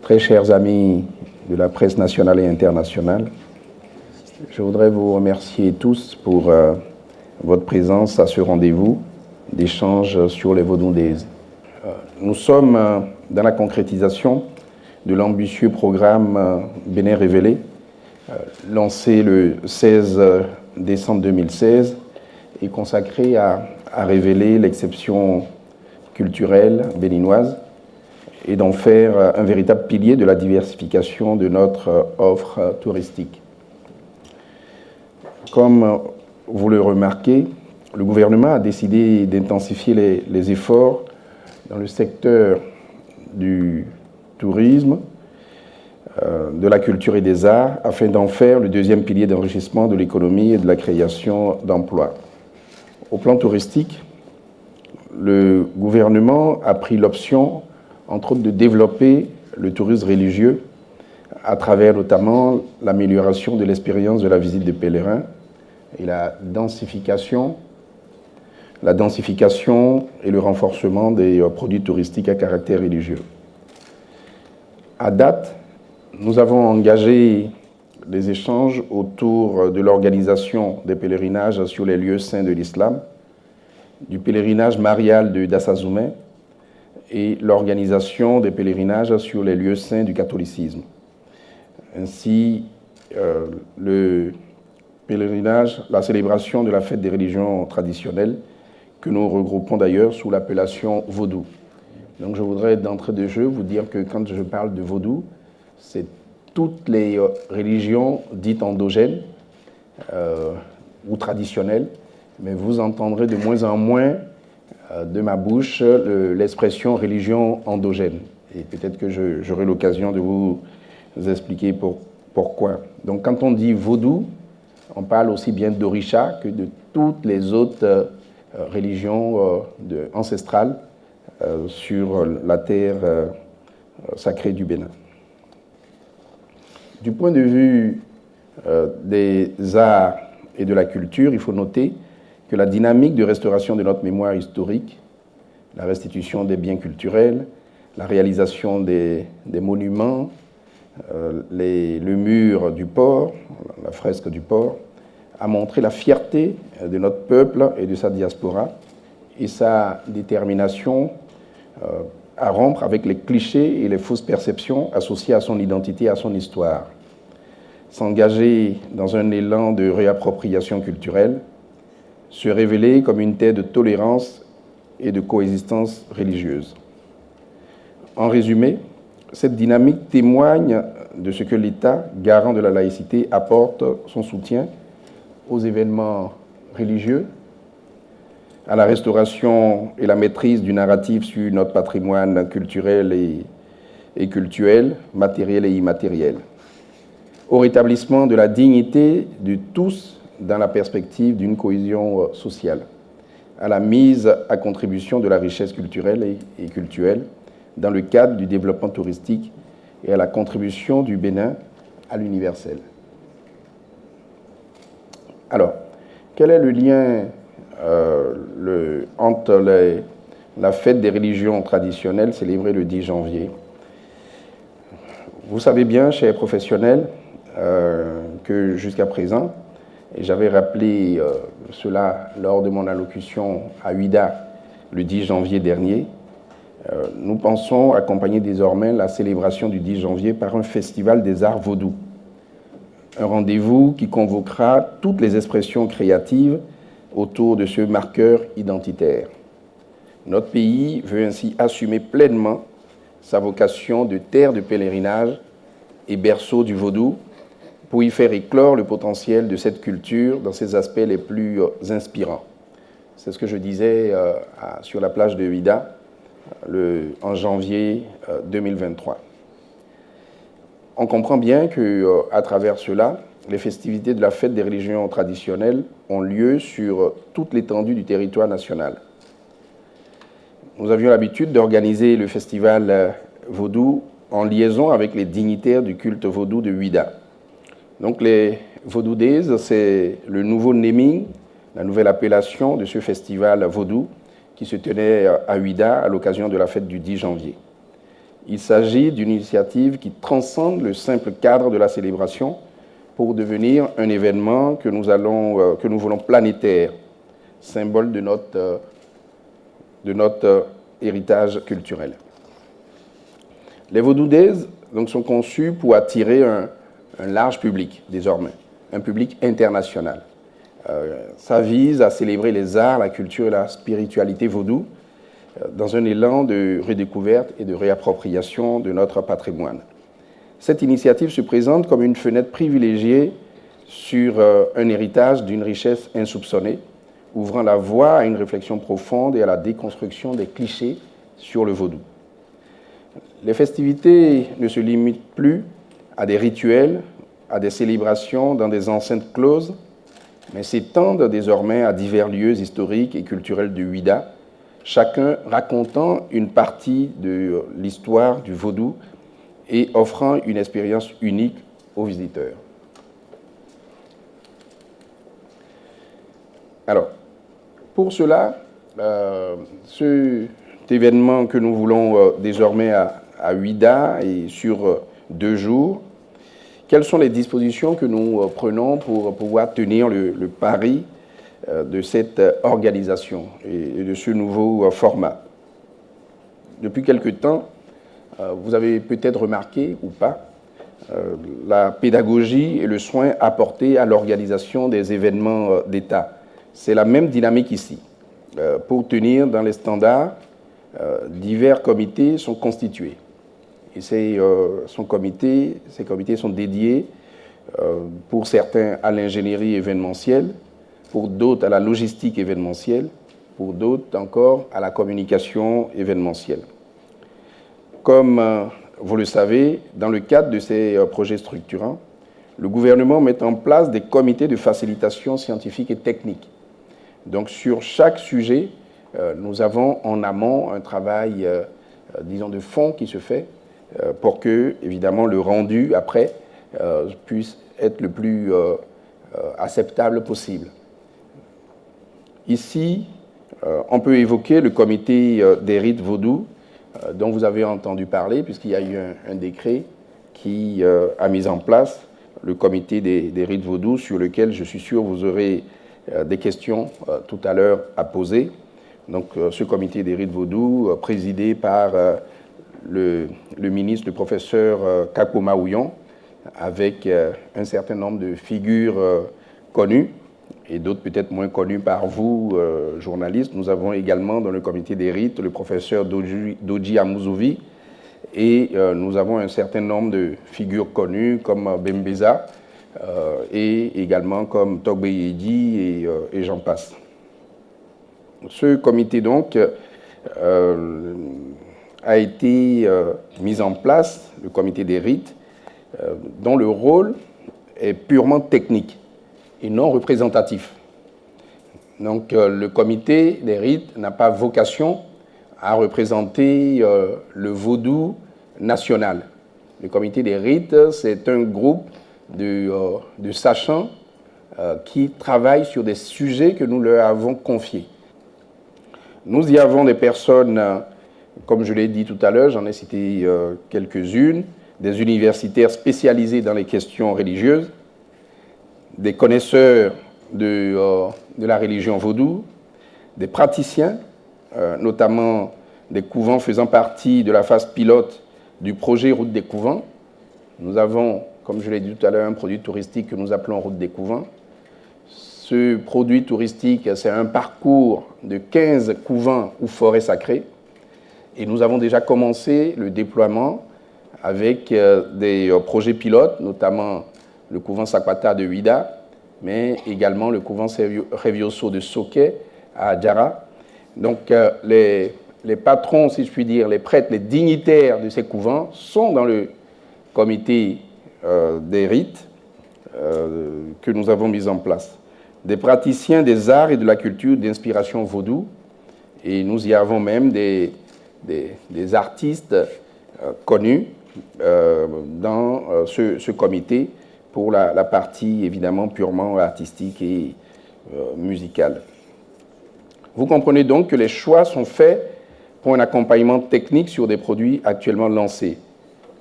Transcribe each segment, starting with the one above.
Très chers amis de la presse nationale et internationale, je voudrais vous remercier tous pour votre présence à ce rendez-vous d'échange sur les Vodou Days. Nous sommes dans la concrétisation de l'ambitieux programme Bénin Révélé, lancé le 16 décembre 2016 et consacré à révéler l'exception culturelle béninoise et d'en faire un véritable pilier de la diversification de notre offre touristique. Comme vous le remarquez, le gouvernement a décidé d'intensifier les efforts dans le secteur du tourisme, de la culture et des arts, afin d'en faire le deuxième pilier d'enrichissement de l'économie et de la création d'emplois. Au plan touristique, le gouvernement a pris l'option, entre autres, de développer le tourisme religieux à travers notamment l'amélioration de l'expérience de la visite des pèlerins et la densification et le renforcement des produits touristiques à caractère religieux. À date, nous avons engagé des échanges autour de l'organisation des pèlerinages sur les lieux saints de l'islam, du pèlerinage marial de Dassazoumé et l'organisation des pèlerinages sur les lieux saints du catholicisme. Ainsi, le pèlerinage, la célébration de la fête des religions traditionnelles, que nous regroupons d'ailleurs sous l'appellation Vodou. Donc je voudrais d'entrée de jeu vous dire que quand je parle de Vodou, c'est toutes les religions dites endogènes ou traditionnelles, mais vous entendrez de moins en moins de ma bouche l'expression religion endogène. Et peut-être que j'aurai l'occasion de vous expliquer pourquoi. Donc quand on dit Vodou, on parle aussi bien d'Orisha que de toutes les autres religions ancestrales sur la terre sacrée du Bénin. Du point de vue des arts et de la culture, il faut noter que la dynamique de restauration de notre mémoire historique, la restitution des biens culturels, la réalisation des monuments, le mur du port, la fresque du port, a montré la fierté de notre peuple et de sa diaspora et sa détermination à rompre avec les clichés et les fausses perceptions associées à son identité et à son histoire. S'engager dans un élan de réappropriation culturelle, se révéler comme une terre de tolérance et de coexistence religieuse. En résumé, cette dynamique témoigne de ce que l'État, garant de la laïcité, apporte son soutien aux événements religieux, à la restauration et la maîtrise du narratif sur notre patrimoine culturel et cultuel, matériel et immatériel, au rétablissement de la dignité de tous dans la perspective d'une cohésion sociale, à la mise à contribution de la richesse culturelle et cultuelle dans le cadre du développement touristique et à la contribution du Bénin à l'universel. Alors, quel est le lien entre la fête des religions traditionnelles célébrée le 10 janvier? Vous savez bien, chers professionnels, que jusqu'à présent, et j'avais rappelé cela lors de mon allocution à Ouida le 10 janvier dernier, nous pensons accompagner désormais la célébration du 10 janvier par un festival des arts vaudous. Un rendez-vous qui convoquera toutes les expressions créatives autour de ce marqueur identitaire. Notre pays veut ainsi assumer pleinement sa vocation de terre de pèlerinage et berceau du vaudou pour y faire éclore le potentiel de cette culture dans ses aspects les plus inspirants. C'est ce que je disais sur la plage de Ouida en janvier 2023. On comprend bien qu'à travers cela, les festivités de la fête des religions traditionnelles ont lieu sur toute l'étendue du territoire national. Nous avions l'habitude d'organiser le festival vaudou en liaison avec les dignitaires du culte vaudou de Ouida. Donc les Vodou Days, c'est le nouveau naming, la nouvelle appellation de ce festival vaudou qui se tenait à Ouida à l'occasion de la fête du 10 janvier. Il s'agit d'une initiative qui transcende le simple cadre de la célébration pour devenir un événement que nous voulons planétaire, symbole de notre héritage culturel. Les Vodou Days donc, sont conçus pour attirer un large public, désormais, un public international. Ça vise à célébrer les arts, la culture et la spiritualité vaudou dans un élan de redécouverte et de réappropriation de notre patrimoine. Cette initiative se présente comme une fenêtre privilégiée sur un héritage d'une richesse insoupçonnée, ouvrant la voie à une réflexion profonde et à la déconstruction des clichés sur le vaudou. Les festivités ne se limitent plus à des rituels, à des célébrations dans des enceintes closes, mais s'étendent désormais à divers lieux historiques et culturels du Ouida, chacun racontant une partie de l'histoire du vaudou et offrant une expérience unique aux visiteurs. Alors, pour cela, cet événement que nous voulons désormais à Ouida et sur 2 jours, quelles sont les dispositions que nous prenons pour pouvoir tenir le pari de cette organisation et de ce nouveau format? Depuis quelque temps, vous avez peut-être remarqué ou pas la pédagogie et le soin apporté à l'organisation des événements d'État. C'est la même dynamique ici. Pour tenir dans les standards, divers comités sont constitués. Et ces comités sont dédiés, pour certains, à l'ingénierie événementielle, pour d'autres à la logistique événementielle, pour d'autres encore à la communication événementielle. Comme vous le savez, dans le cadre de ces projets structurants, le gouvernement met en place des comités de facilitation scientifique et technique. Donc sur chaque sujet, nous avons en amont un travail, disons, de fond qui se fait pour que, évidemment, le rendu après puisse être le plus acceptable possible. Ici, on peut évoquer le comité des rites vaudous dont vous avez entendu parler, puisqu'il y a eu un décret qui a mis en place le comité des rites vaudous, sur lequel je suis sûr vous aurez des questions tout à l'heure à poser. Donc, ce comité des rites vaudous, présidé par le ministre, le professeur Kakoma Ouyon, avec un certain nombre de figures connues, et d'autres peut-être moins connus par vous, journalistes. Nous avons également dans le comité des rites le professeur Doji Amuzouvi, et nous avons un certain nombre de figures connues comme Bembeza, et également comme Togbe Yedi, et j'en passe. Ce comité donc a été mis en place, le comité des rites, dont le rôle est purement technique et non représentatif. Donc le comité des rites n'a pas vocation à représenter le vaudou national. Le comité des rites, c'est un groupe de sachants qui travaillent sur des sujets que nous leur avons confiés. Nous y avons des personnes, comme je l'ai dit tout à l'heure, j'en ai cité quelques-unes, des universitaires spécialisés dans les questions religieuses, des connaisseurs de la religion vaudou, des praticiens, notamment des couvents faisant partie de la phase pilote du projet Route des couvents. Nous avons, comme je l'ai dit tout à l'heure, un produit touristique que nous appelons Route des couvents. Ce produit touristique, c'est un parcours de 15 couvents ou forêts sacrées. Et nous avons déjà commencé le déploiement avec des projets pilotes, notamment le couvent Sakwata de Ouida, mais également le couvent Revioso de Soké à Djara. Donc les patrons, si je puis dire, les prêtres, les dignitaires de ces couvents sont dans le comité des rites que nous avons mis en place. Des praticiens des arts et de la culture d'inspiration vaudou, et nous y avons même des artistes connus dans ce comité pour la partie évidemment purement artistique et musicale. Vous comprenez donc que les choix sont faits pour un accompagnement technique sur des produits actuellement lancés.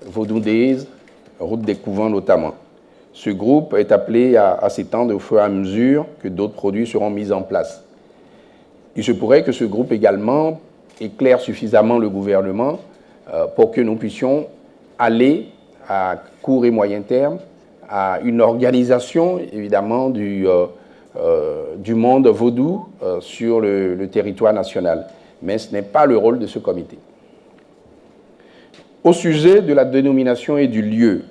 Vodou Days, Route des Couvents notamment. Ce groupe est appelé à s'étendre au fur et à mesure que d'autres produits seront mis en place. Il se pourrait que ce groupe également éclaire suffisamment le gouvernement pour que nous puissions aller à court et moyen terme à une organisation évidemment du monde vaudou sur le territoire national. Mais ce n'est pas le rôle de ce comité. Au sujet de la dénomination et du lieu,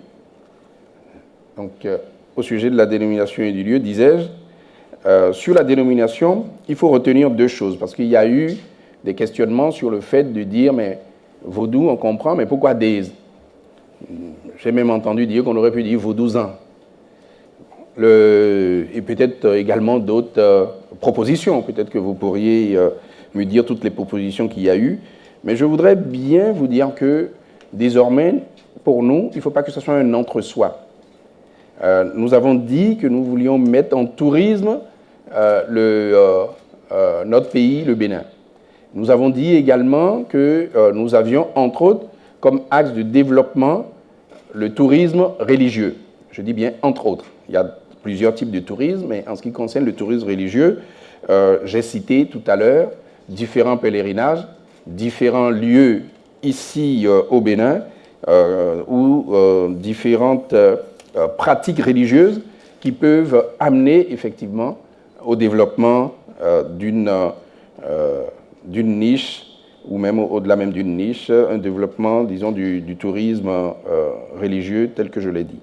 donc au sujet de la dénomination et du lieu, disais-je, sur la dénomination, il faut retenir deux choses, parce qu'il y a eu des questionnements sur le fait de dire, mais vaudou, on comprend, mais pourquoi Days? J'ai même entendu dire qu'on aurait pu dire vaudousan. Et peut-être également d'autres propositions. Peut-être que vous pourriez me dire toutes les propositions qu'il y a eu. Mais je voudrais bien vous dire que désormais, pour nous, il ne faut pas que ce soit un entre-soi. Nous avons dit que nous voulions mettre en tourisme notre pays, le Bénin. Nous avons dit également que nous avions, entre autres, comme axe de développement, le tourisme religieux. Je dis bien entre autres. Il y a plusieurs types de tourisme, mais en ce qui concerne le tourisme religieux, j'ai cité tout à l'heure différents pèlerinages, différents lieux ici au Bénin, ou différentes pratiques religieuses qui peuvent amener effectivement au développement d'une niche, ou même au-delà même d'une niche, un développement, disons, du tourisme religieux tel que je l'ai dit.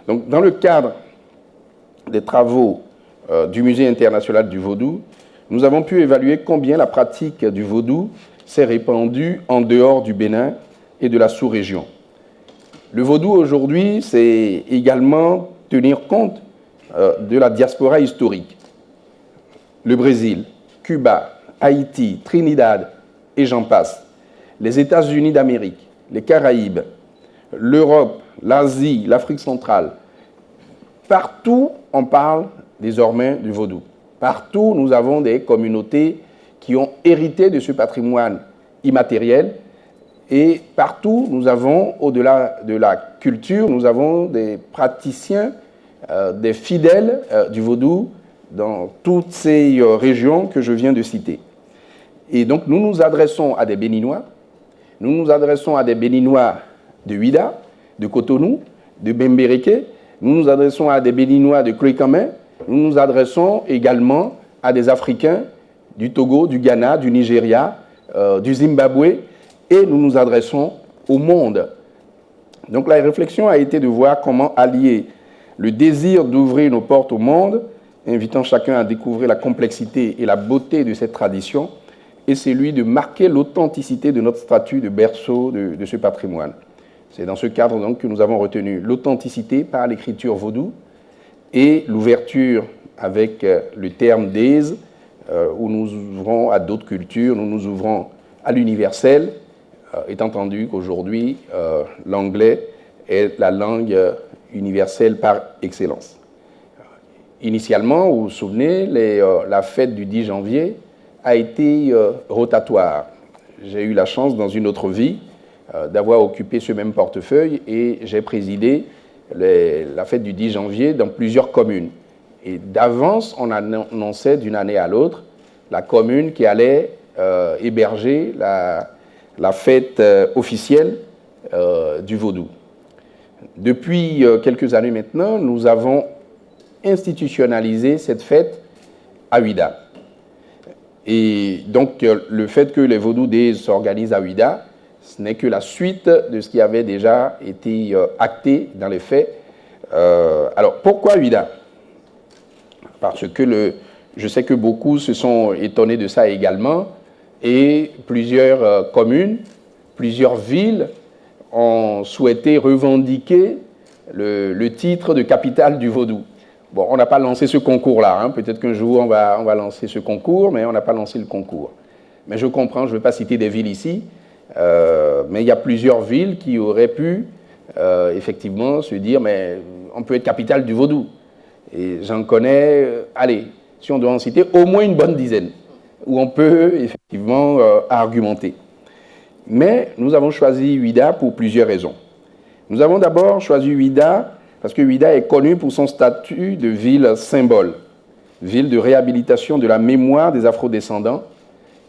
Donc, dans le cadre des travaux du Musée international du vaudou, nous avons pu évaluer combien la pratique du vaudou s'est répandue en dehors du Bénin et de la sous-région. Le vaudou aujourd'hui, c'est également tenir compte de la diaspora historique. Le Brésil, Cuba, Haïti, Trinidad, et j'en passe. Les États-Unis d'Amérique, les Caraïbes, l'Europe, l'Asie, l'Afrique centrale. Partout, on parle désormais du vaudou. Partout, nous avons des communautés qui ont hérité de ce patrimoine immatériel. Et partout, nous avons, au-delà de la culture, nous avons des praticiens, des fidèles du vaudou dans toutes ces régions que je viens de citer. Et donc, nous nous adressons à des Béninois, nous nous adressons à des Béninois de Ouida, de Cotonou, de Bembereke, nous nous adressons à des Béninois de Krikame, nous nous adressons également à des Africains du Togo, du Ghana, du Nigeria, du Zimbabwe, et nous nous adressons au monde. Donc la réflexion a été de voir comment allier le désir d'ouvrir nos portes au monde, invitant chacun à découvrir la complexité et la beauté de cette tradition, et celui de marquer l'authenticité de notre statut de berceau de ce patrimoine. C'est dans ce cadre donc que nous avons retenu l'authenticité par l'écriture vaudou et l'ouverture avec le terme Days, où nous ouvrons à d'autres cultures, nous nous ouvrons à l'universel, étant entendu qu'aujourd'hui, l'anglais est la langue universelle par excellence. Initialement, vous vous souvenez, la fête du 10 janvier a été rotatoire. J'ai eu la chance, dans une autre vie, d'avoir occupé ce même portefeuille et j'ai présidé la fête du 10 janvier dans plusieurs communes. Et d'avance, on annonçait d'une année à l'autre la commune qui allait héberger la fête officielle du vaudou. Depuis quelques années maintenant, nous avons institutionnalisé cette fête à Ouida. Et donc, le fait que les Vaudou Days s'organisent à Ouida, ce n'est que la suite de ce qui avait déjà été acté dans les faits. Alors, pourquoi Ouida? Parce que je sais que beaucoup se sont étonnés de ça également, et plusieurs communes, plusieurs villes ont souhaité revendiquer le titre de capitale du vaudou. Bon, on n'a pas lancé ce concours-là. Hein. Peut-être qu'un jour, on va lancer ce concours, mais on n'a pas lancé le concours. Mais je comprends, je ne vais pas citer des villes ici, mais il y a plusieurs villes qui auraient pu effectivement se dire, mais on peut être capitale du vaudou. Et j'en connais, allez, si on doit en citer, au moins une bonne dizaine, où on peut effectivement argumenter. Mais nous avons choisi Ouidah pour plusieurs raisons. Nous avons d'abord choisi Ouidah parce que Ouidah est connue pour son statut de ville symbole, ville de réhabilitation de la mémoire des afrodescendants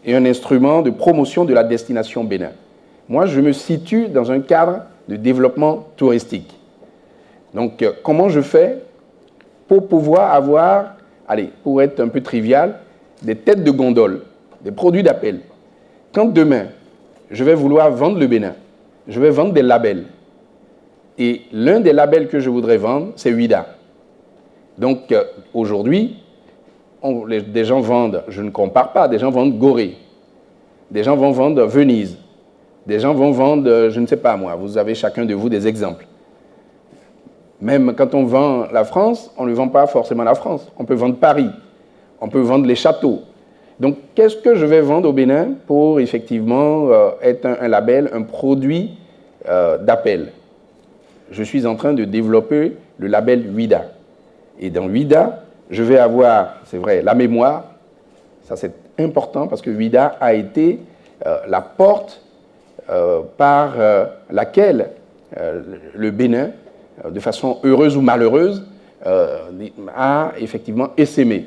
et un instrument de promotion de la destination Bénin. Moi, je me situe dans un cadre de développement touristique. Donc, comment je fais pour pouvoir avoir, allez, pour être un peu trivial, des têtes de gondole, des produits d'appel. Quand demain, je vais vouloir vendre le Bénin, je vais vendre des labels. Et l'un des labels que je voudrais vendre, c'est Ouidah. Donc, aujourd'hui, des gens vendent, je ne compare pas, des gens vendent Gorée, des gens vont vendre Venise, des gens vont vendre, je ne sais pas moi, vous avez chacun de vous des exemples. Même quand on vend la France, on ne vend pas forcément la France. On peut vendre Paris, on peut vendre les châteaux. Donc, qu'est-ce que je vais vendre au Bénin pour effectivement être un label, un produit d'appel? Je suis en train de développer le label Ouidah. Et dans Ouidah, je vais avoir, c'est vrai, la mémoire. Ça, c'est important parce que Ouidah a été la porte par laquelle le Bénin, de façon heureuse ou malheureuse, a effectivement essaimé.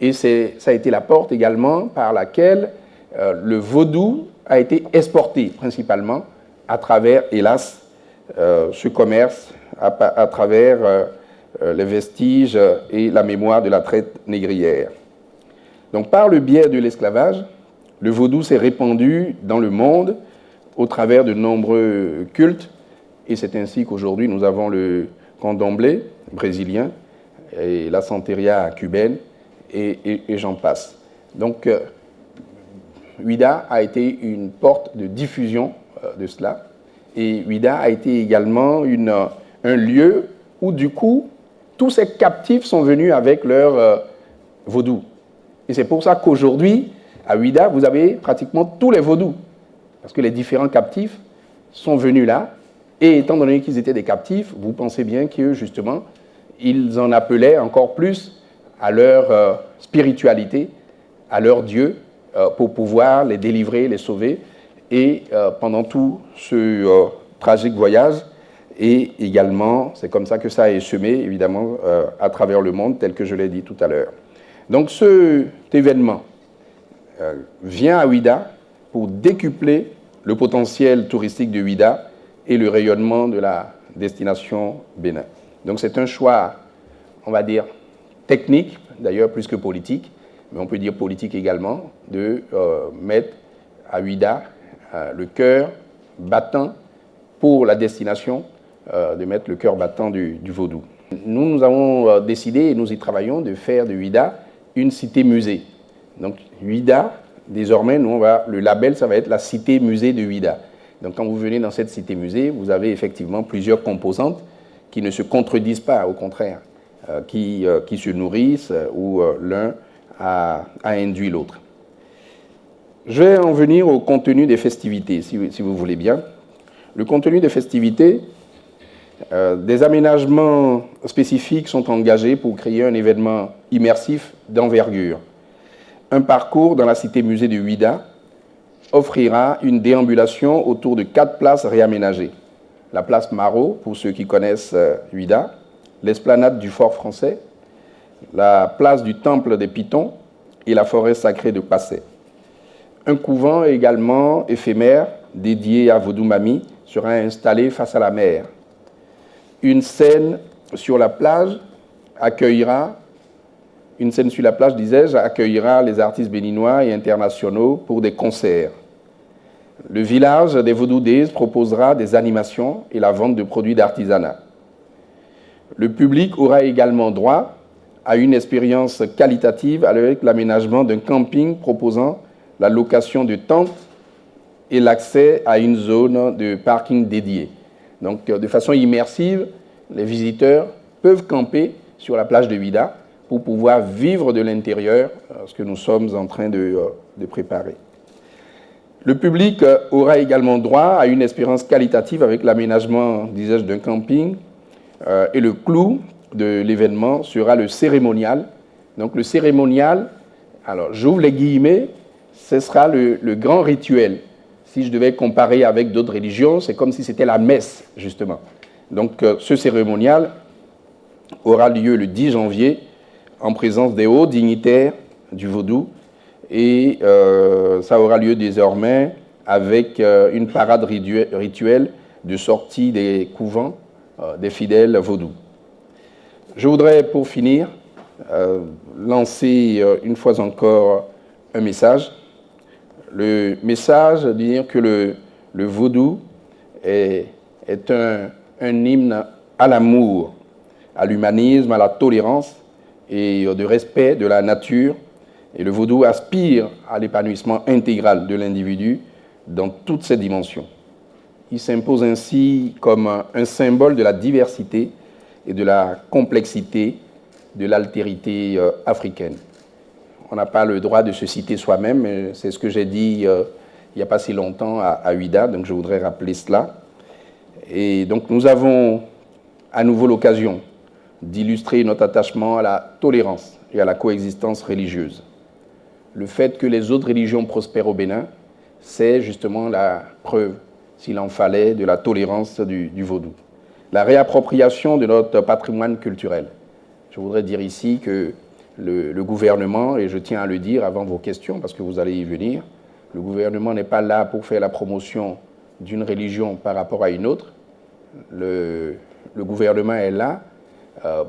Et ça a été la porte également par laquelle le vaudou a été exporté, principalement à travers, hélas, ce commerce, à travers les vestiges et la mémoire de la traite négrière. Donc, par le biais de l'esclavage, le vaudou s'est répandu dans le monde au travers de nombreux cultes, et c'est ainsi qu'aujourd'hui nous avons le candomblé brésilien et la santeria cubaine, et j'en passe. Donc, Ouidah a été une porte de diffusion de cela, et Ouidah a été également un lieu où, du coup, tous ces captifs sont venus avec leur vaudou. Et c'est pour ça qu'aujourd'hui, à Ouidah, vous avez pratiquement tous les vaudous, parce que les différents captifs sont venus là, et étant donné qu'ils étaient des captifs, vous pensez bien que, justement, ils en appelaient encore plus à leur spiritualité, à leur Dieu, pour pouvoir les délivrer, les sauver. Et pendant tout ce tragique voyage, et également, c'est comme ça que ça a semé, évidemment, à travers le monde, tel que je l'ai dit tout à l'heure. Donc cet événement vient à Ouidah pour décupler le potentiel touristique de Ouidah et le rayonnement de la destination Bénin. Donc c'est un choix, on va dire, technique, d'ailleurs plus que politique, mais on peut dire politique également, de mettre à Ouidah le cœur battant pour la destination, de mettre le cœur battant du vaudou. Nous avons décidé, et nous y travaillons, de faire de Ouidah une cité-musée. Donc Ouidah, désormais, le label, ça va être la cité-musée de Ouidah. Donc quand vous venez dans cette cité-musée, vous avez effectivement plusieurs composantes qui ne se contredisent pas, au contraire, qui se nourrissent, où l'un a induit l'autre. Je vais en venir au contenu des festivités, si vous voulez bien. Le contenu des festivités, des aménagements spécifiques sont engagés pour créer un événement immersif d'envergure. Un parcours dans la cité-musée de Ouidah offrira une déambulation autour de 4 places réaménagées. La place Marot, pour ceux qui connaissent Ouidah, l'esplanade du Fort Français, la place du Temple des Pitons et la forêt sacrée de Passé. Un couvent également éphémère dédié à Vodou Mami sera installé face à la mer. Une scène sur la plage accueillera les artistes béninois et internationaux pour des concerts. Le village des Vaudoudés proposera des animations et la vente de produits d'artisanat. Le public aura également droit à une expérience qualitative avec l'aménagement d'un camping proposant la location de tentes et l'accès à une zone de parking dédiée. Donc, de façon immersive, les visiteurs peuvent camper sur la plage de Ouidah pour pouvoir vivre de l'intérieur ce que nous sommes en train de préparer. Le public aura également droit à une expérience qualitative avec l'aménagement, disais-je, d'un camping. Et le clou de l'événement sera le cérémonial. Donc le cérémonial, alors j'ouvre les guillemets, ce sera le grand rituel. si je devais comparer avec d'autres religions, c'est comme si c'était la messe, justement. Donc, ce cérémonial aura lieu le 10 janvier en présence des hauts dignitaires du vaudou et ça aura lieu désormais avec une parade rituelle de sortie des couvents des fidèles vaudous. Je voudrais, pour finir, lancer une fois encore un message. Le message de dire que le vaudou est un hymne à l'amour, à l'humanisme, à la tolérance et de respect de la nature. Et le vaudou aspire à l'épanouissement intégral de l'individu dans toutes ses dimensions. Il s'impose ainsi comme un symbole de la diversité et de la complexité de l'altérité africaine. On n'a pas le droit de se citer soi-même, mais c'est ce que j'ai dit il n'y a pas si longtemps à Ouida, donc je voudrais rappeler cela. Et donc nous avons à nouveau l'occasion d'illustrer notre attachement à la tolérance et à la coexistence religieuse. Le fait que les autres religions prospèrent au Bénin, c'est justement la preuve, s'il en fallait, de la tolérance du vaudou. La réappropriation de notre patrimoine culturel. Je voudrais dire ici que le gouvernement, et je tiens à le dire avant vos questions, parce que vous allez y venir, le gouvernement n'est pas là pour faire la promotion d'une religion par rapport à une autre. Le gouvernement est là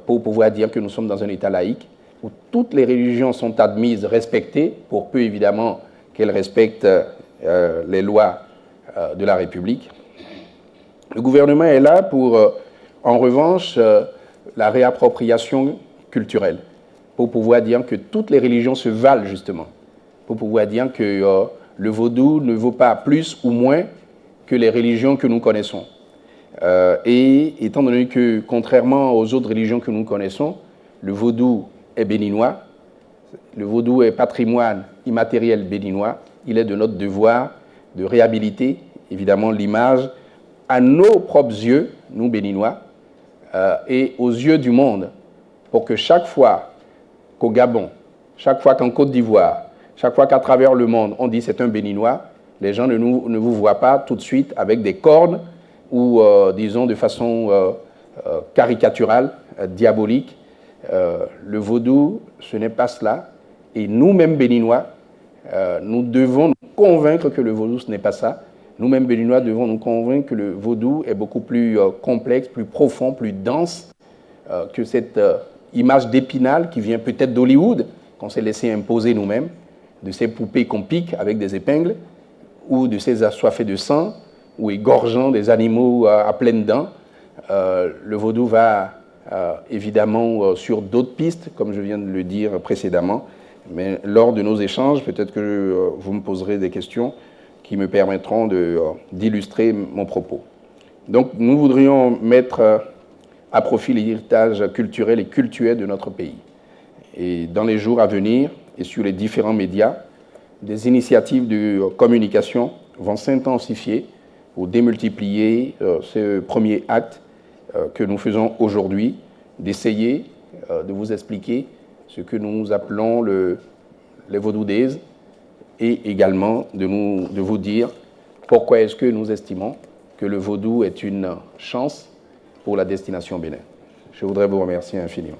pour pouvoir dire que nous sommes dans un État laïque, où toutes les religions sont admises, respectées, pour peu évidemment qu'elles respectent les lois de la République. Le gouvernement est là pour, en revanche, la réappropriation culturelle, pour pouvoir dire que toutes les religions se valent justement, pour pouvoir dire que le vaudou ne vaut pas plus ou moins que les religions que nous connaissons. Et étant donné que, contrairement aux autres religions que nous connaissons, le vaudou est béninois, le vaudou est patrimoine immatériel béninois, il est de notre devoir de réhabiliter, évidemment, l'image à nos propres yeux, nous béninois, et aux yeux du monde, pour que chaque fois qu'au Gabon, chaque fois qu'en Côte d'Ivoire, chaque fois qu'à travers le monde, on dit c'est un béninois, les gens ne vous voient pas tout de suite avec des cornes ou, disons, de façon caricaturale, diabolique. Le vaudou, ce n'est pas cela. Et nous-mêmes, béninois, nous devons nous convaincre que le vaudou, ce n'est pas ça. Nous-mêmes, béninois, devons nous convaincre que le vaudou est beaucoup plus complexe, plus profond, plus dense que cette image d'Épinal qui vient peut-être d'Hollywood, qu'on s'est laissé imposer nous-mêmes, de ces poupées qu'on pique avec des épingles, ou de ces assoiffés de sang, ou égorgeant des animaux à pleines dents. Le vaudou va évidemment sur d'autres pistes, comme je viens de le dire précédemment, mais lors de nos échanges, peut-être que vous me poserez des questions qui me permettront d'illustrer mon propos. Donc nous voudrions mettre à profit l'héritage culturel et cultuel de notre pays. Et dans les jours à venir, et sur les différents médias, des initiatives de communication vont s'intensifier pour démultiplier ce premier acte que nous faisons aujourd'hui, d'essayer de vous expliquer ce que nous appelons les Vaudou Days, et également de vous dire pourquoi est-ce que nous estimons que le vaudou est une chance pour la destination Bénin. Je voudrais vous remercier infiniment.